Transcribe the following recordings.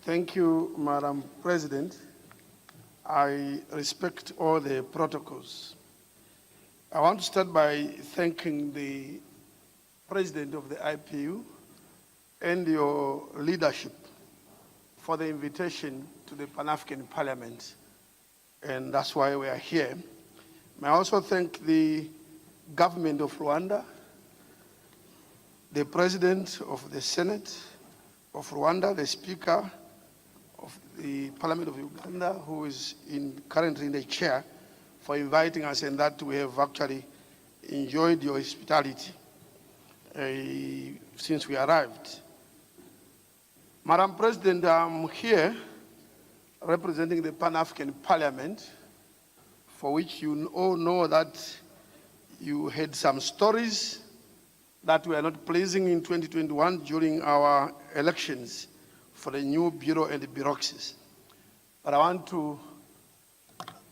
Thank you, Madam President. I respect all the protocols. I want to start by thanking the President of the IPU and your leadership for the invitation to the Pan-African Parliament, and that's why we are here. May I also thank the government of Rwanda, the President of the Senate of Rwanda, the Speaker of the Parliament of Uganda, who is currently in the chair, for inviting us, and that we have actually enjoyed your hospitality since we arrived. Madam President, I'm here representing the Pan-African Parliament, for which you all know that you had some stories that were not pleasing in 2021 during our elections for the new bureau and the bureaucracies. But I want to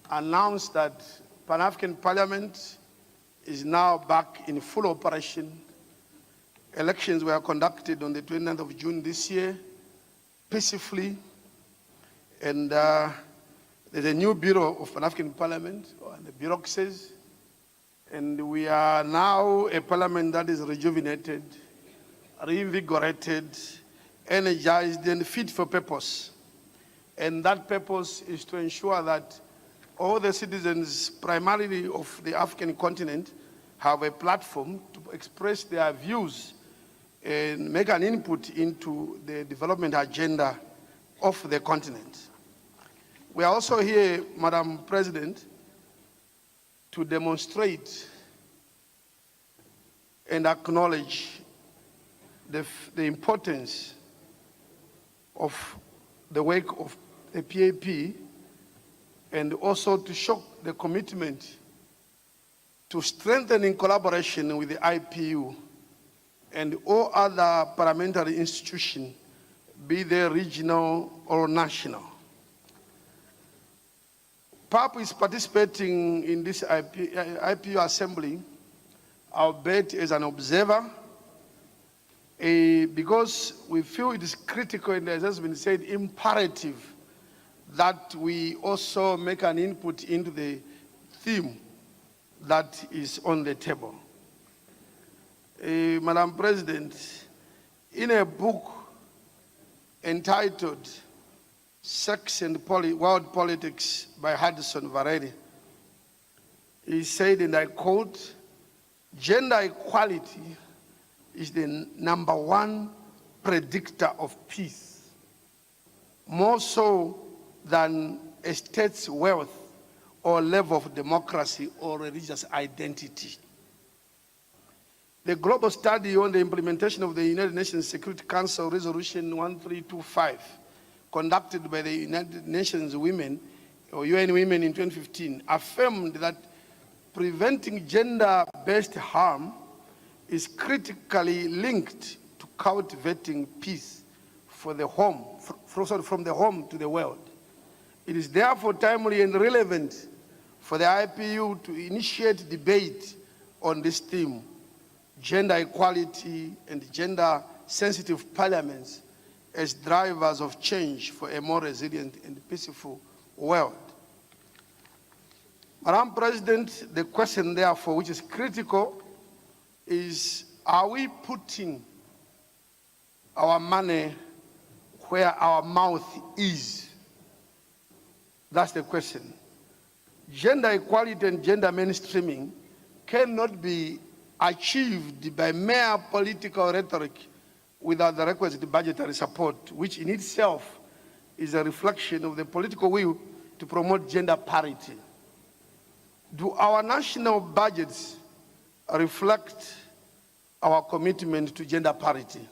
announce that Pan-African Parliament is now back in full operation. Elections were conducted on the 29th of June this year, peacefully, and there's a new bureau of Pan-African Parliament, and the bureaucracies, and we are now a parliament that is rejuvenated, reinvigorated, energized, and fit for purpose. And that purpose is to ensure that all the citizens, primarily of the African continent, have a platform to express their views and make an input into the development agenda of the continent. We are also here, Madam President, to demonstrate and acknowledge the importance of the work of the PAP, and also to show the commitment to strengthening collaboration with the IPU and all other parliamentary institutions, be they regional or national. PAP is participating in this IPU assembly, albeit as an observer, because we feel it is critical, and as has been said, imperative that we also make an input into the theme that is on the table. Madam President, in a book entitled Sex and World Politics by Hudson Varedi, he said, and I quote, "Gender equality is the #1 predictor of peace, more so than a state's wealth or level of democracy or religious identity." The global study on the implementation of the United Nations Security Council Resolution 1325, conducted by the United Nations Women, or UN Women in 2015, affirmed that preventing gender-based harm is critically linked to cultivating peace for the home, from the home to the world. It is therefore timely and relevant for the IPU to initiate debate on this theme, gender equality and gender-sensitive parliaments as drivers of change for a more resilient and peaceful world. Madam President, the question therefore, which is critical, is, are we putting our money where our mouth is? That's the question. Gender equality and gender mainstreaming cannot be achieved by mere political rhetoric without the requisite budgetary support, which in itself is a reflection of the political will to promote gender parity. Do our national budgets reflect our commitment to gender parity?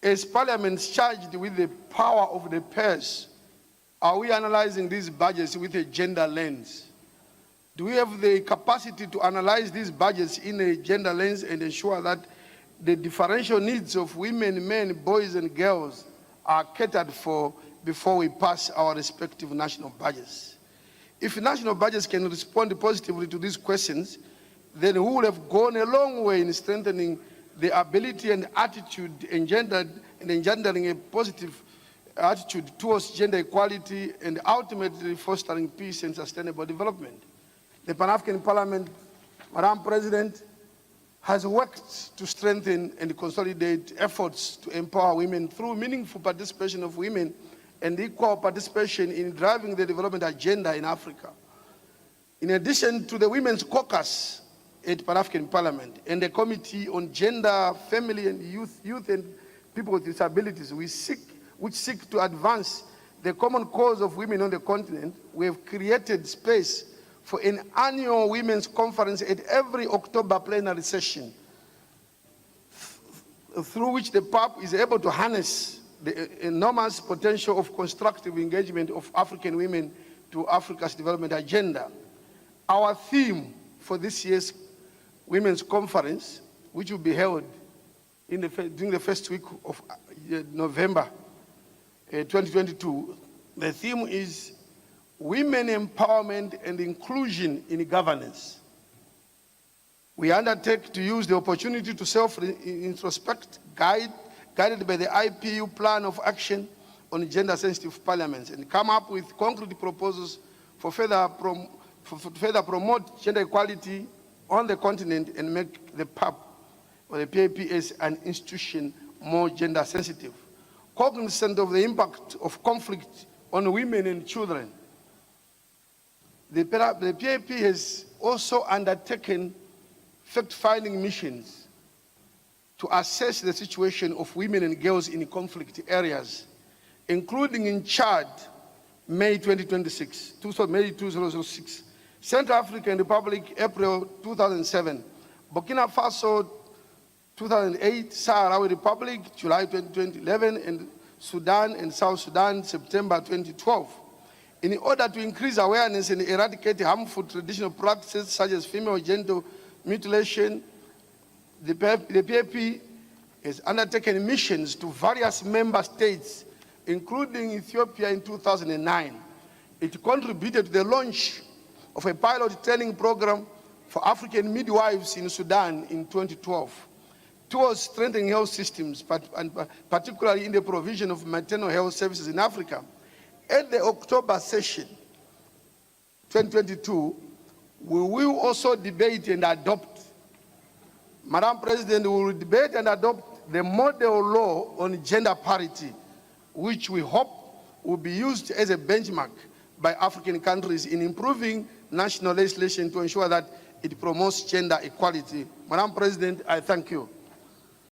As parliaments charged with the power of the purse, are we analyzing these budgets with a gender lens? Do we have the capacity to analyze these budgets in a gender lens and ensure that the differential needs of women, men, boys, and girls are catered for before we pass our respective national budgets? If national budgets can respond positively to these questions, then we will have gone a long way in strengthening the ability and attitude engendering a positive attitude towards gender equality and ultimately fostering peace and sustainable development. The Pan-African Parliament, Madam President, has worked to strengthen and consolidate efforts to empower women through meaningful participation of women and equal participation in driving the development agenda in Africa. In addition to the Women's Caucus at Pan-African Parliament and the Committee on Gender, Family and Youth and People with Disabilities, which seek to advance the common cause of women on the continent, we have created space for an annual women's conference at every October plenary session, through which the PAP is able to harness the enormous potential of constructive engagement of African women to Africa's development agenda. Our theme for this year's Women's Conference, which will be held during the first week of November 2022, the theme is Women Empowerment and Inclusion in Governance. We undertake to use the opportunity to self-introspect, guided by the IPU Plan of Action on Gender-Sensitive Parliaments, and come up with concrete proposals for further promote gender equality on the continent and make the PAP or the PAP as an institution more gender-sensitive. Cognizant of the impact of conflict on women and children, the PAP has also undertaken fact-finding missions to assess the situation of women and girls in conflict areas, including in Chad, May 2006, May 2006, Central African Republic, April 2007, Burkina Faso, 2008, Sahrawi Republic, July 2011, and Sudan and South Sudan, September 2012. In order to increase awareness and eradicate harmful traditional practices such as female genital mutilation, the PAP has undertaken missions to various member states, including Ethiopia in 2009. It contributed to the launch of a pilot training program for African midwives in Sudan in 2012 towards strengthening health systems, particularly in the provision of maternal health services in Africa. At the October session 2022, we will also debate and adopt, Madam President, we will debate and adopt the model law on gender parity, which we hope will be used as a benchmark by African countries in improving national legislation to ensure that it promotes gender equality. Madam President, I thank you.